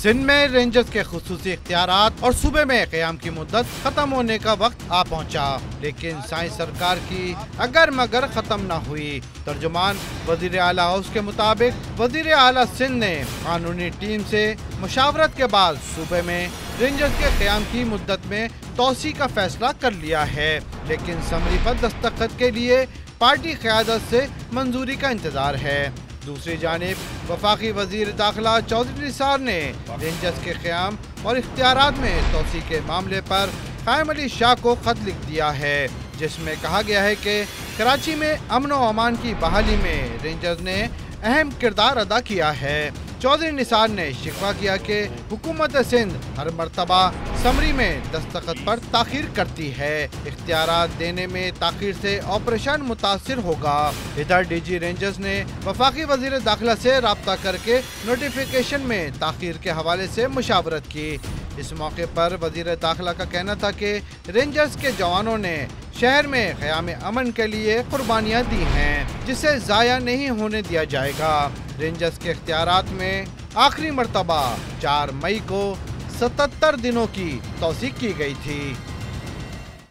سندھ میں رینجرز کے خصوصی اختیارات اور صوبے میں قیام کی مدت ختم ہونے کا وقت آ پہنچا، لیکن سائنس سرکار کی اگر مگر ختم نہ ہوئی۔ ترجمان وزیر اعلیٰ ہاؤس کے مطابق وزیر اعلیٰ سندھ نے قانونی ٹیم سے مشاورت کے بعد صوبے میں رینجرز کے قیام کی مدت میں توسیع کا فیصلہ کر لیا ہے، لیکن سمری پر دستخط کے لیے پارٹی قیادت سے منظوری کا انتظار ہے۔ دوسری جانب وفاقی وزیر داخلہ چودھری نثار نے رینجرز کے قیام اور اختیارات میں توسیع کے معاملے پر قائم علی شاہ کو خط لکھ دیا ہے، جس میں کہا گیا ہے کہ کراچی میں امن و امان کی بحالی میں رینجرز نے اہم کردار ادا کیا ہے۔ چودھری نثار نے شکوہ کیا کہ حکومت سندھ ہر مرتبہ سمری میں دستخط پر تاخیر کرتی ہے، اختیارات دینے میں تاخیر سے آپریشن متاثر ہوگا۔ ادھر ڈی جی رینجرز نے وفاقی وزیر داخلہ سے رابطہ کر کے نوٹیفیکیشن میں تاخیر کے حوالے سے مشاورت کی۔ اس موقع پر وزیر داخلہ کا کہنا تھا کہ رینجرز کے جوانوں نے شہر میں قیام امن کے لیے قربانیاں دی ہیں، جسے ضائع نہیں ہونے دیا جائے گا۔ رینجرز کے اختیارات میں آخری مرتبہ 4 مئی کو 77 دنوں کی توثیق کی گئی تھی۔